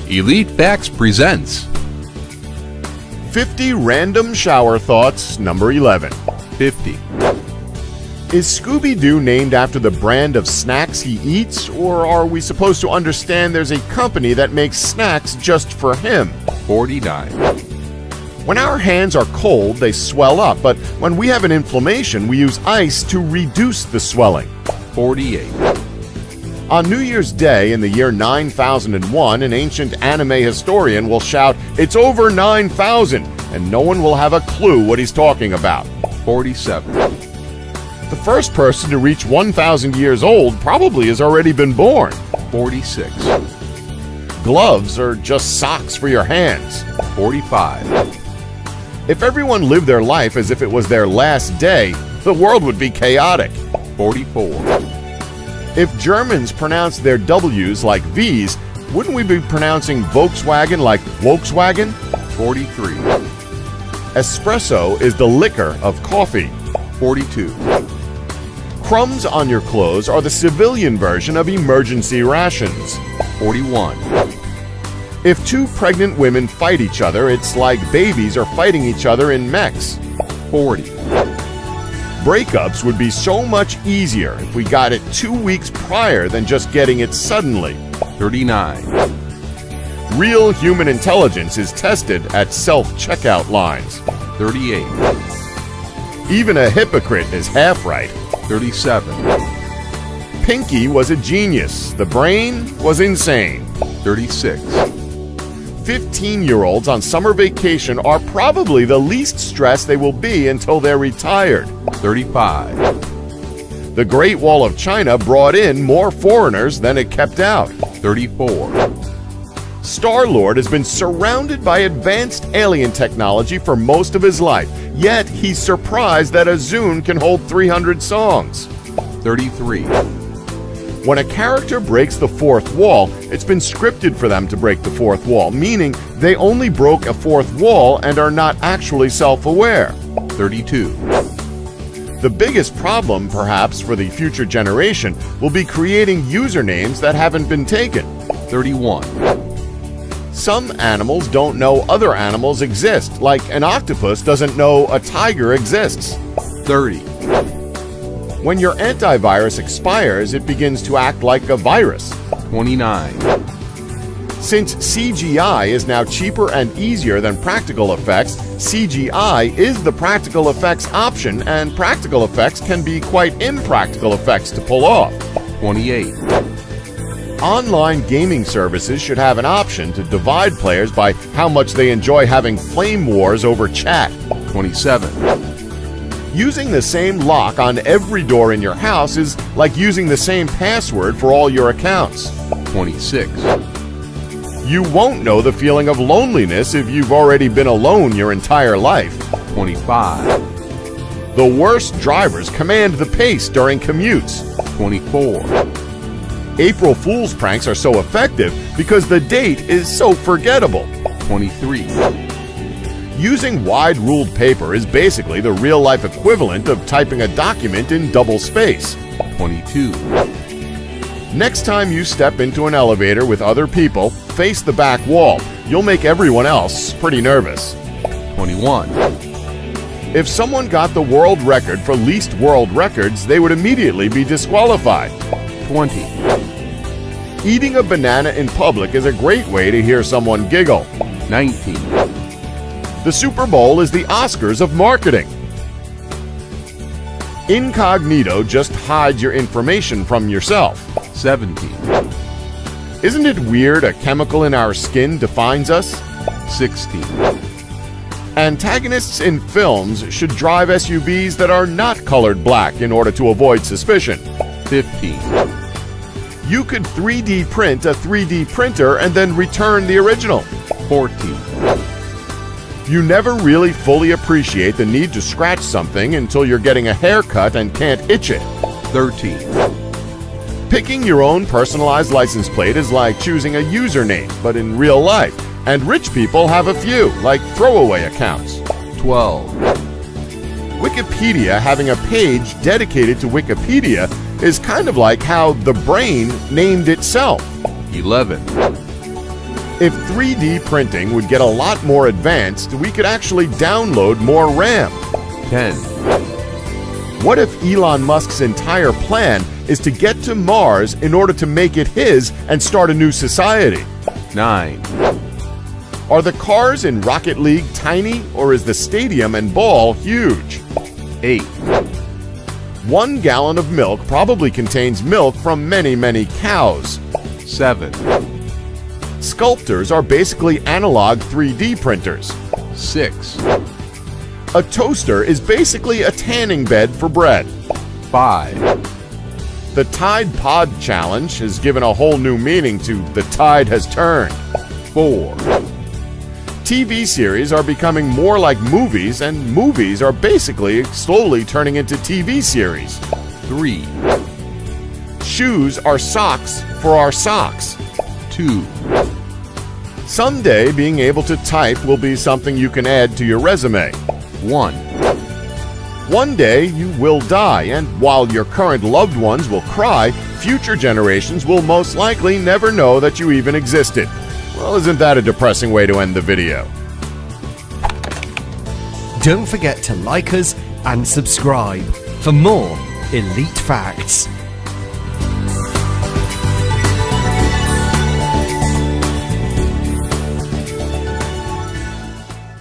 Elite Facts presents 50 Random Shower Thoughts, number 11. 50. Is Scooby-Doo named after the brand of snacks he eats, or are we supposed to understand there's a company that makes snacks just for him? 49. When our hands are cold, they swell up, but when we have an inflammation, we use ice to reduce the swelling. 48. On New Year's Day in the year 9001, an ancient anime historian will shout, "It's over 9,000," and no one will have a clue what he's talking about. 47. The first person to reach 1,000 years old probably has already been born. 46. Gloves are just socks for your hands. 45. If everyone lived their life as if it was their last day, the world would be chaotic. 44. If Germans pronounced their W's like V's, wouldn't we be pronouncing Volkswagen like Volkswagen? 43. Espresso is the liquor of coffee. 42. Crumbs on your clothes are the civilian version of emergency rations. 41. If two pregnant women fight each other, it's like babies are fighting each other in mechs. 40. Breakups would be so much easier if we got it 2 weeks prior than just getting it suddenly. 39. Real human intelligence is tested at self-checkout lines. 38. Even a hypocrite is half right. 37. Pinky was a genius. The brain was insane. 36. 15-year-olds on summer vacation are probably the least stressed they will be until they're retired. 35. The Great Wall of China brought in more foreigners than it kept out. 34. Star-Lord has been surrounded by advanced alien technology for most of his life, yet he's surprised that a Zune can hold 300 songs. 33. When a character breaks the fourth wall, it's been scripted for them to break the fourth wall, meaning they only broke a fourth wall and are not actually self-aware. 32. The biggest problem, perhaps, for the future generation will be creating usernames that haven't been taken. 31. Some animals don't know other animals exist, like an octopus doesn't know a tiger exists. 30. When your antivirus expires, it begins to act like a virus. 29. Since CGI is now cheaper and easier than practical effects, CGI is the practical effects option, and practical effects can be quite impractical effects to pull off. 28. Online gaming services should have an option to divide players by how much they enjoy having flame wars over chat. 27. Using the same lock on every door in your house is like using the same password for all your accounts. 26. You won't know the feeling of loneliness if you've already been alone your entire life. 25. The worst drivers command the pace during commutes. 24. April Fool's pranks are so effective because the date is so forgettable. 23. Using wide-ruled paper is basically the real-life equivalent of typing a document in double space. 22. Next time you step into an elevator with other people, face the back wall. You'll make everyone else pretty nervous. 21. If someone got the world record for least world records, they would immediately be disqualified. 20. Eating a banana in public is a great way to hear someone giggle. 19. The Super Bowl is the Oscars of marketing. Incognito just hides your information from yourself. 17. Isn't it weird a chemical in our skin defines us? 16. Antagonists in films should drive SUVs that are not colored black in order to avoid suspicion. 15. You could 3D print a 3D printer and then return the original. 14. You never really fully appreciate the need to scratch something until you're getting a haircut and can't itch it. 13. Picking your own personalized license plate is like choosing a username, but in real life, and rich people have a few, like throwaway accounts. 12. Wikipedia having a page dedicated to Wikipedia is kind of like how the brain named itself. 11. If 3D printing would get a lot more advanced, we could actually download more RAM. 10, What if Elon Musk's entire plan is to get to Mars in order to make it his and start a new society? 9, Are the cars in Rocket League tiny, or is the stadium and ball huge? 8, 1 gallon of milk probably contains milk from many cows. 7, Sculptors are basically analog 3D printers. 6, A toaster is basically a tanning bed for bread. 5, The Tide Pod Challenge has given a whole new meaning to the tide has turned. 4, TV series are becoming more like movies, and movies are basically slowly turning into TV series. 3, Shoes are socks for our socks. 2, Someday, being able to type will be something you can add to your resume. 1, One day, you will die, and while your current loved ones will cry, future generations will most likely never know that you even existed. Well, isn't that a depressing way to end the video? Don't forget to like us and subscribe for more elite facts.